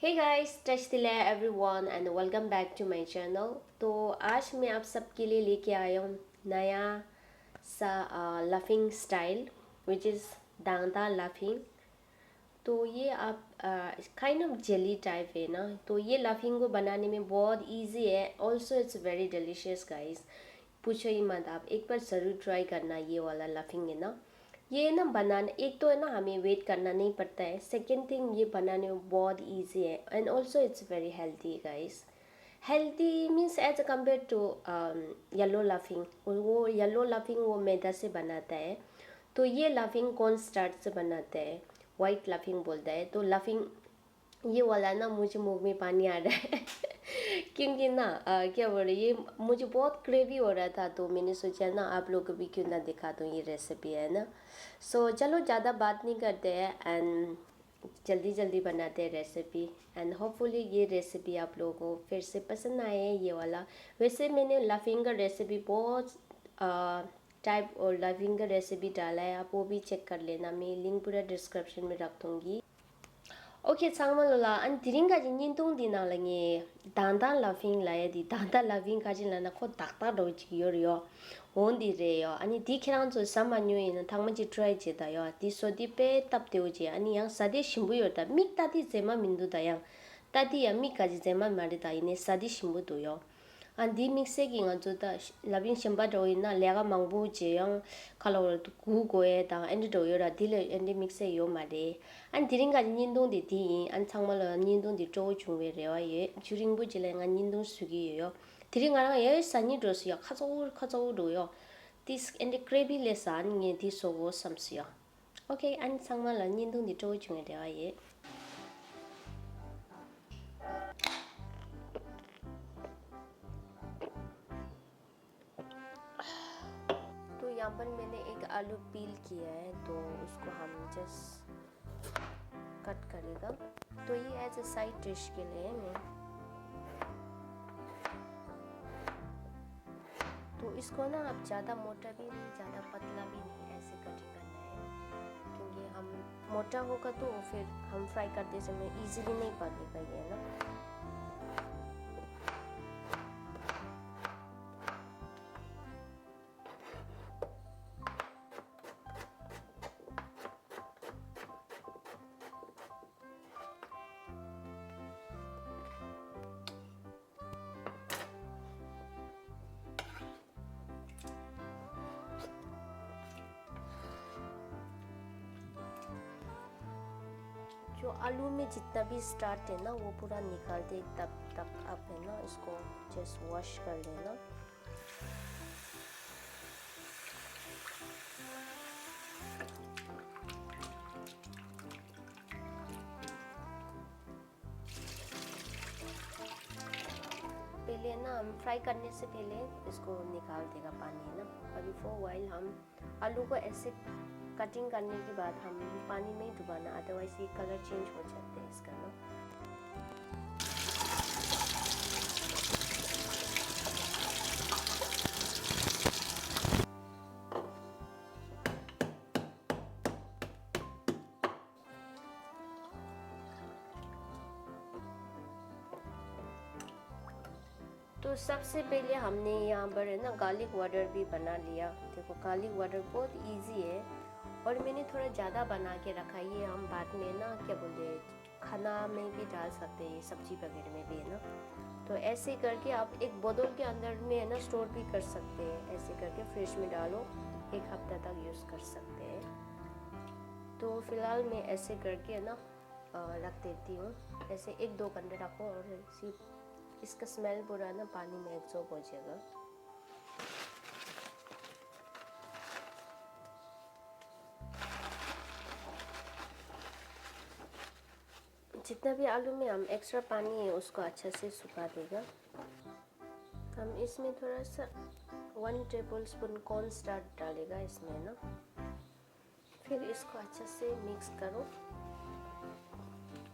Hey guys, touch दिल है everyone and welcome back to my channel. तो आज मैं आप सबके लिए लेके आया हूँ नया सा laughing style which is Danta laughing. तो ये आप काइंड ऑफ जेली टाइप है ना। तो ये लफिंग को बनाने में बहुत इजी है, also it's very delicious guys. पूछो ही मत, आप एक बार ज़रूर ट्राई करना ये वाला लफिंग है ना। ये ना बनाना, एक तो है ना हमें वेट करना नहीं पड़ता है, सेकेंड थिंग ये बनाने में बहुत इजी है and also it's very healthy guys. Healthy means as compare to yellow लफिंग। वो येलो लफिंग वो मैदा से बनाता है, तो ये लफिंग कॉर्न स्टार्च से बनाता है, वाइट लफिंग बोलता है। तो लफिंग ये वाला ना मुझे मुंह में पानी आ रहा है क्योंकि ना क्या बोल रहे, ये मुझे बहुत क्रेवी हो रहा था, तो मैंने सोचा ना आप लोग को भी क्यों ना दिखा दूँ ये रेसिपी है ना। सो चलो ज़्यादा बात नहीं करते हैं एंड जल्दी जल्दी बनाते हैं रेसिपी। एंड होपफुली ये रेसिपी आप लोगों को फिर से पसंद आए ये वाला। वैसे मैंने लफिंग का रेसिपी बहुत टाइप और लफिंग का रेसिपी डाला है, आप वो भी चेक कर लेना, मैं लिंक पूरा डिस्क्रिप्शन में रख दूँगी। OK, 상말로라 안 드링가지 닌동디 나랑이 단단 러핑 라야디 단단 러핑 가질라나 코 딱딱로지 요리요 온디래요. 아니 디케랑조 사마뉴에는 당만지 트라이지다요. 디소디페 답되오지 아니 양 사디 신부요다 믹다디 제마 민두다양 따디야 믹까지 제마 말이다 이네 사디 신부도요. Andi mixegi nga juda labing shamba doi na lega mangbu je yang kalau gu goe da endi do yora dile endi mixe yo made an diringa nindong di di an changmal nindong di zhou chung we rewa ye juring bu jile nga nindong sugi yo diringa nga ye sani do su ya khazou do yo this endi gravy lesan nge di so go samsia. Okay, an changmal nindong di zhou chung we rewa ye. तो यहाँ पर मैंने एक आलू पील किया है, तो उसको हम जस्ट कट करेगा। तो ये एज ए साइड डिश के लिए मैं तो इसको ना आप ज़्यादा मोटा भी नहीं ज़्यादा पतला भी नहीं ऐसे कटिंग करना है, क्योंकि हम मोटा होगा तो फिर हम फ्राई करते समय इजीली नहीं पकेगा ये ना। जो आलू में जितना भी स्टार्ट है ना वो पूरा निकाल दे, तब तक आप है ना इसको जस्ट वॉश कर लेना। पहले ना हम फ्राई करने से पहले इसको निकाल देगा पानी है ना, और बिफोर वाइल हम आलू को ऐसे कटिंग करने के बाद हम पानी में डुबाना, अदरवाइज ये कलर चेंज हो जाता है इसका ना। तो सबसे पहले हमने यहाँ पर है ना गार्लिक वाटर भी बना लिया। देखो गार्लिक वाटर बहुत इजी है और मैंने थोड़ा ज़्यादा बना के रखा। ये हम बाद में ना क्या बोलते हैं खाना में भी डाल सकते हैं, सब्जी वगैरह में भी है ना। तो ऐसे करके आप एक बोतल के अंदर में है ना स्टोर भी कर सकते हैं, ऐसे करके फ्रिज में डालो, एक हफ्ता तक यूज़ कर सकते हैं। तो फिलहाल मैं ऐसे करके है ना रख देती हूँ, ऐसे 1-2 घंटे रखो और इसका स्मेल पूरा ना पानी में एब्जॉर्ब हो जाएगा। जितना भी आलू में हम एक्स्ट्रा पानी है उसको अच्छा से सुखा देगा। हम इसमें थोड़ा सा 1 टेबलस्पून कॉर्न स्टार्च डालेगा इसमें ना, फिर इसको अच्छे से मिक्स करो।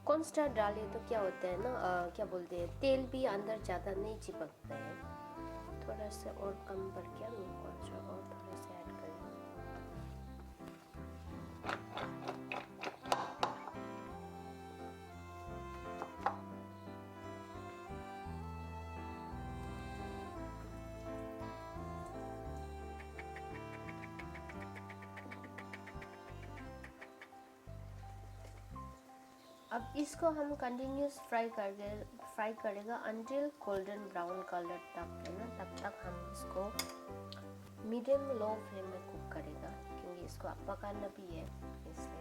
कॉर्न स्टार्च डाले तो क्या होता है ना क्या बोलते हैं तेल भी अंदर ज़्यादा नहीं चिपकता है। थोड़ा सा और कम करके हम कॉर्न स्टार्च और थोड़ा सा ऐड करेंगे। अब इसको हम कंटिन्यूस फ्राई करेगा अंटिल गोल्डन ब्राउन कलर तक, है ना। तब तक हम इसको मीडियम लो फ्लेम में कुक करेगा, क्योंकि इसको अब पकाना भी है इसलिए।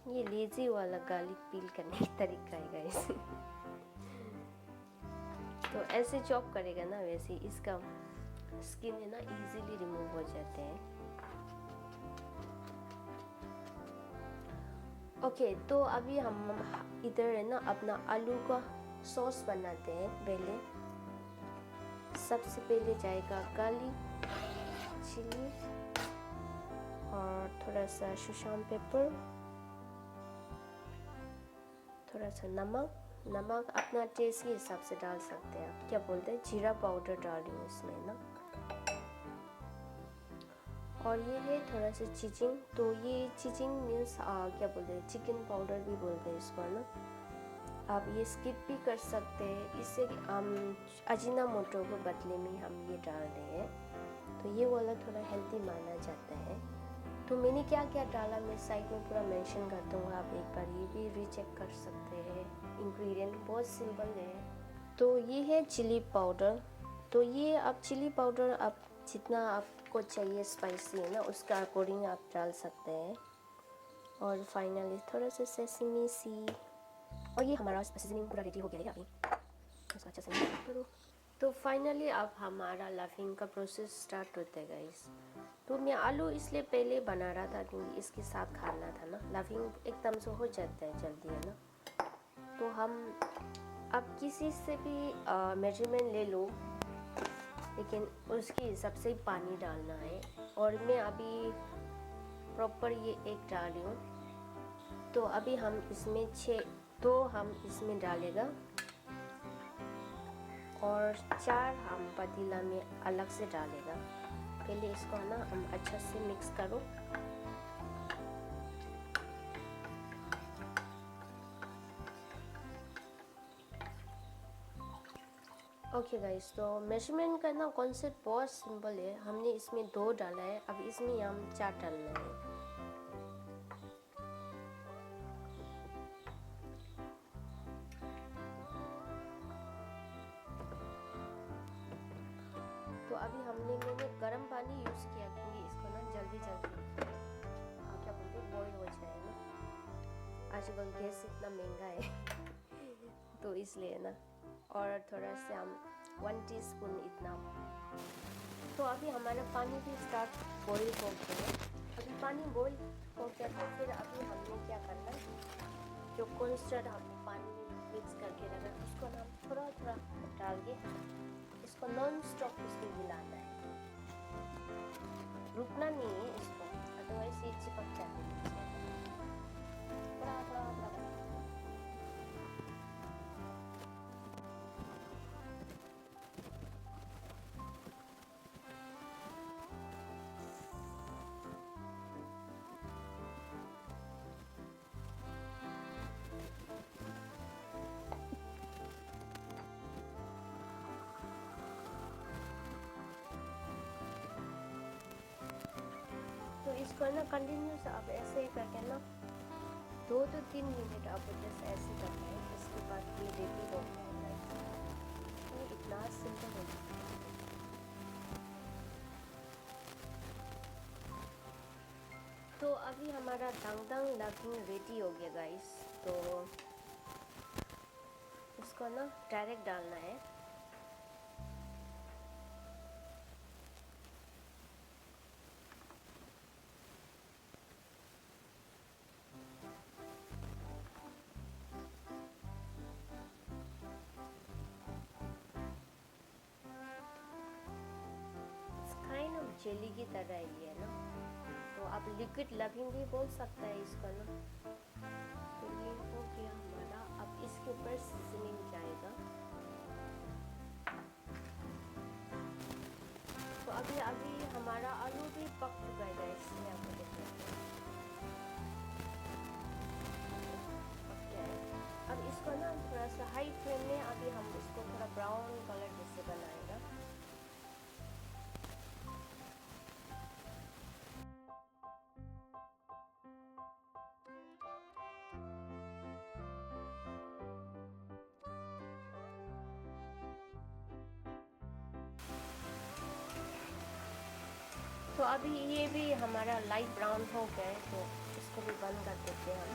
ये लेजी वाला गार्लिक पील करने का तरीका है गाइस। तो ऐसे चॉप करेगा ना, वैसे इसका स्किन है ना इजीली रिमूव हो जाते हैं। ओके, तो अभी हम इधर है ना अपना आलू का सॉस बनाते हैं। पहले सबसे पहले जाएगा गार्लिक, चिली और थोड़ा सा सुशाम पेपर, थोड़ा सा नमक अपना टेस्ट के हिसाब से डाल सकते हैं आप। क्या बोलते हैं, जीरा पाउडर डाल रही हूँ इसमें ना। और ये है थोड़ा सा चिचिंग, तो ये चिचिंग मीन्स क्या बोलते हैं, चिकन पाउडर भी बोलते हैं इसको ना। आप ये स्किप भी कर सकते हैं, इससे हम अजीनामोटो को बदले में हम ये डाल रहे हैं, तो ये वाला थोड़ा हेल्दी माना जाता है। तो मैंने क्या क्या डाला मैं साइड में पूरा मेंशन कर दूँगा, आप एक बार ये भी रीचेक कर सकते हैं। इंग्रेडिएंट बहुत सिंपल है। तो ये है चिली पाउडर, तो ये आप चिली पाउडर आप जितना आपको चाहिए स्पाइसी है ना उसका अकॉर्डिंग आप डाल सकते हैं। और फाइनली थोड़ा सा सेसमी सीड, और ये हमारा सीजनिंग पूरा रेडी हो गया है अभी, इसको अच्छा से मिक्स करो। तो फाइनली अब हमारा लाफिंग का प्रोसेस स्टार्ट होता है गाइस। तो मैं आलू इसलिए पहले बना रहा था क्योंकि इसके साथ खाना था ना, लाफिंग एकदम से हो जाता है जल्दी, है ना। तो हम अब किसी से भी मेजरमेंट ले लो, लेकिन उसके हिसाब से पानी डालना है। और मैं अभी प्रॉपर ये एक डाल रही हूँ। तो अभी हम इसमें हम इसमें डालेगा, और 4 हम पतीला में अलग से डालेगा। पहले इसको ना हम अच्छा से मिक्स करो। ओके गाइस, तो मेजरमेंट करना कॉन्सेप्ट बहुत सिंपल है। हमने इसमें 2 डाला है, अब इसमें हम 4 डालना है। तो अभी मैंने गर्म पानी यूज़ किया क्योंकि इसको ना जल्दी क्या बोलते हैं बॉईल हो जाए ना। आजकल गैस इतना महंगा है तो इसलिए ना। और थोड़ा सा हम 1 टीस्पून इतना। तो अभी हमारा पानी भी स्टार्ट बॉईल हो गया है। अभी पानी बॉईल हो गया तो फिर अभी हमने क्या करना है, जो कॉन्स्टेंट हम पानी में मिक्स करके रखा उसको ना हम थोड़ा थोड़ा डाल के इसको नॉन स्टॉप इसमें मिलाना है, रुकना नहीं है इसको, अदरवाइज ये चिपक जाते हैं। थोड़ा थोड़ा थोड़ा। तो इसको ना कंटिन्यूस आप ऐसे ही करके ना 2 से 3 मिनट आप जैसे ऐसे करना है। इसके बाद ये रेडी हो जाएगा। ये इतना सिंपल है। तो अभी हमारा डांगडांग लाफिंग रेडी हो गया गाइस। तो इसको ना डायरेक्ट डालना है। काइंड ऑफ जेली की तरह ही है ना, तो आप लिक्विड लविंग भी बोल सकता है इसका ना। तो ये हो गया हमारा। अब इसके ऊपर सीजनिंग जाएगा। तो अभी हमारा आलू भी पक चुका है इसलिए आपको देखना पक गया ब्राउन कलर जैसे बनाएगा। तो अभी ये भी हमारा लाइट ब्राउन हो गया है, तो इसको भी बंद कर देते हैं हम।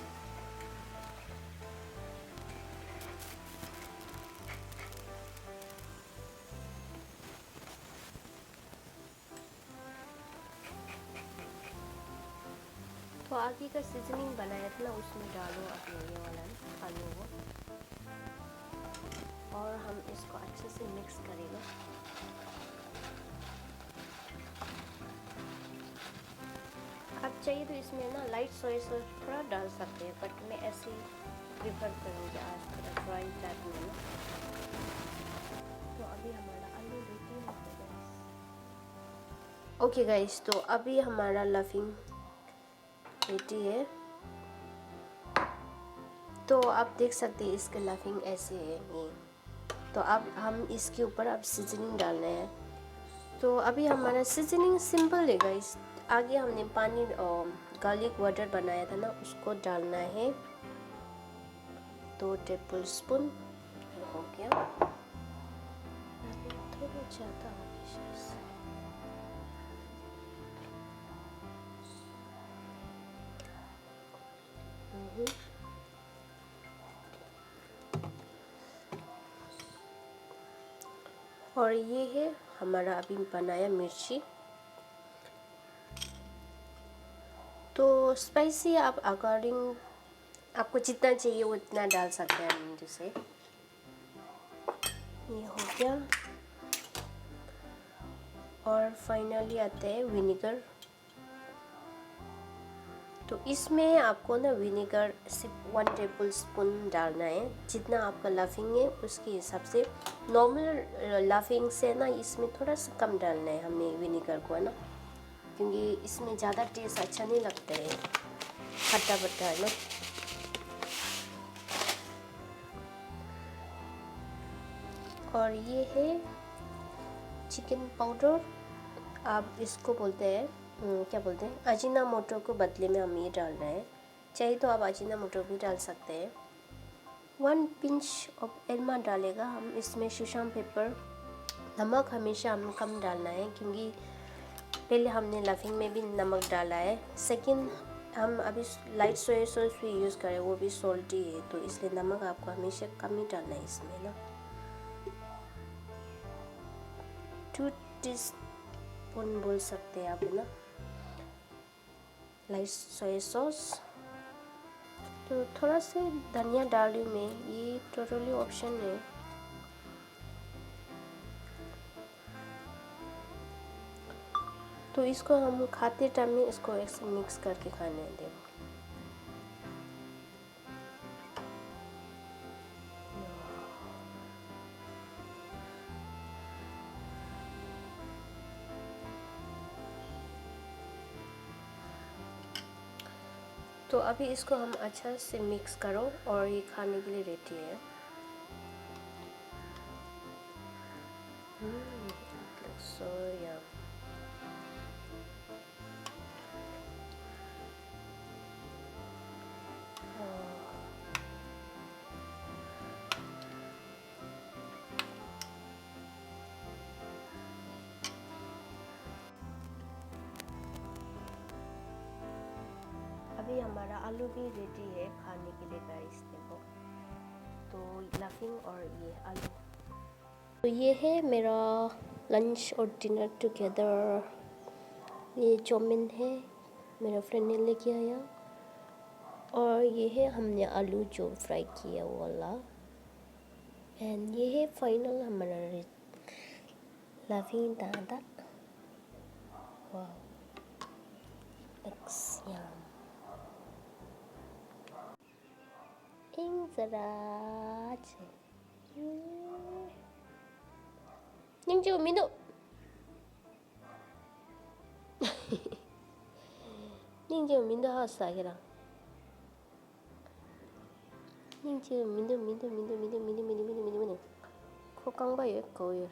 तो आगे का सीजनिंग बनाया था ना, उसमें डालो अपने ये वाला आलू को, और हम इसको अच्छे से मिक्स करेंगे। आप चाहिए तो इसमें ना लाइट सोया सॉस थोड़ा डाल सकते हैं, बट मैं ऐसे ही प्रीफर करूँगी आज थोड़ा ड्राई टाइप में ना। तो अभी हमारा आलू रेडी हो गया। ओके गाइस, तो अभी हमारा लफिंग रेडी है। तो आप देख सकते हैं इसके लफिंग ऐसे है ये। तो अब हम इसके ऊपर अब सीजनिंग डालना है। तो अभी हमारा सीजनिंग सिंपल है गाइस। आगे हमने पानी और गार्लिक वाटर बनाया था ना, उसको डालना है 2 टेबल स्पून। हो गया, अभी थोड़ा ज़्यादा हो गया शायद से। और ये है हमारा अभी बनाया मिर्ची। तो स्पाइसी आप अकॉर्डिंग आपको जितना चाहिए उतना डाल सकते हैं। जैसे ये हो गया, और फाइनली आते हैं विनेगर। तो इसमें आपको ना विनेगर सिर्फ 1 टेबल स्पून डालना है, जितना आपका लफिंग है उसके हिसाब से। नॉर्मल लफिंग से ना इसमें थोड़ा सा कम डालना है हमने विनेगर को, है ना, क्योंकि इसमें ज़्यादा टेस्ट अच्छा नहीं लगता है, खट्टा खट्टा है ना। और ये है चिकन पाउडर, आप इसको बोलते हैं क्या बोलते हैं, अजीनामोटो को बदले में हम ये डाल रहे हैं। चाहिए तो आप अजीनामोटो भी डाल सकते हैं। 1 पिंच ऑफ एल्मा डालेगा हम इसमें। सुशाम पेपर, नमक हमेशा हम कम डालना है, क्योंकि पहले हमने लफिंग में भी नमक डाला है। सेकंड, हम अभी लाइट सोया सॉस भी यूज़ करें, वो भी सॉल्टी है, तो इसलिए नमक आपको हमेशा कम ही डालना है इसमें ना। 2 टीस्पून बोल सकते हैं आप, है ना, लाइट सोया सॉस। तो थोड़ा से धनिया डालूँ मैं, ये टोटली ऑप्शन है। तो इसको हम खाते टाइम में इसको ऐसे मिक्स करके खाने दें। तो अभी इसको हम अच्छा से मिक्स करो, और ये खाने के लिए रेडी है। सो या अभी हमारा आलू भी रेडी है खाने के लिए गाइस, देखो। तो लफिंग और ये आलू, तो ये है मेरा लंच और डिनर टुगेदर। ये चाउमीन है, मेरा फ्रेंड ने लेके आया, और ये है हमने आलू जो फ्राई किया वो वाला। एंड ये है फाइनल हमारा लफिंग दादा। वाह, looks yum. 인자라지. 닝지우 민도. 닝지우 민도 하우스하기랑. 닝지우 민도. 코카 kangba ye ko ye.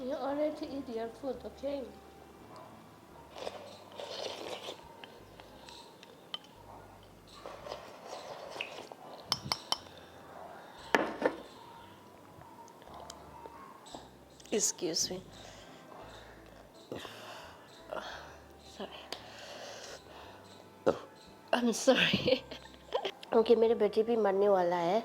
You already eat your food, okay? Excuse me. Sorry. I'm sorry. Okay मेरे बेटे भी मरने वाला है।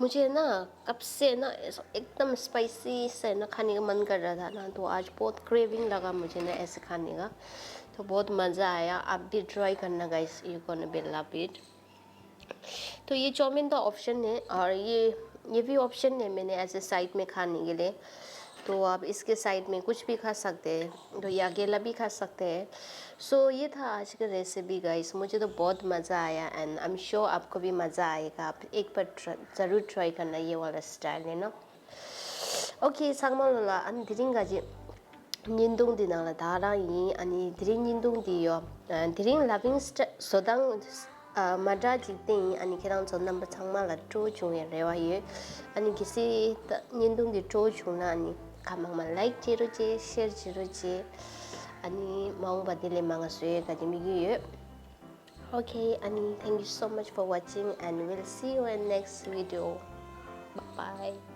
मुझे ना कब से ना एकदम स्पाइसी से ना खाने का मन कर रहा था ना, तो आज बहुत क्रेविंग लगा मुझे ना ऐसे खाने का, तो बहुत मज़ा आया। आप भी ट्राई करना guys, you gonna be love it. तो ये चाउमीन का ऑप्शन है, और ये भी ऑप्शन है मैंने ऐसे साइड में खाने के लिए। तो आप इसके साइड में कुछ भी खा सकते हैं, तो ये अकेला भी खा सकते हैं। सो ये था आज का रेसिपी गाइस, मुझे तो बहुत मज़ा आया एंड आई एम श्योर आपको भी मज़ा आएगा। आप एक बार ज़रूर ट्राई करना ये वाला स्टाइल है ना। Okay 상말로라 안 드링가지 닌동디나라 다라이 아니 드링 닌동디요 드링 라빙 소당 마드라지 땡 아니 계란 전 넘버 상말라 조중에 레와예 아니 기시 닌동디 조중나 아니 가망만 라이크 지르지 셰어 지르지 아니 마웅바딜레 망아스에 가지미기예. Okay, Annie, thank you so much for watching and we'll see you in next video. Bye bye.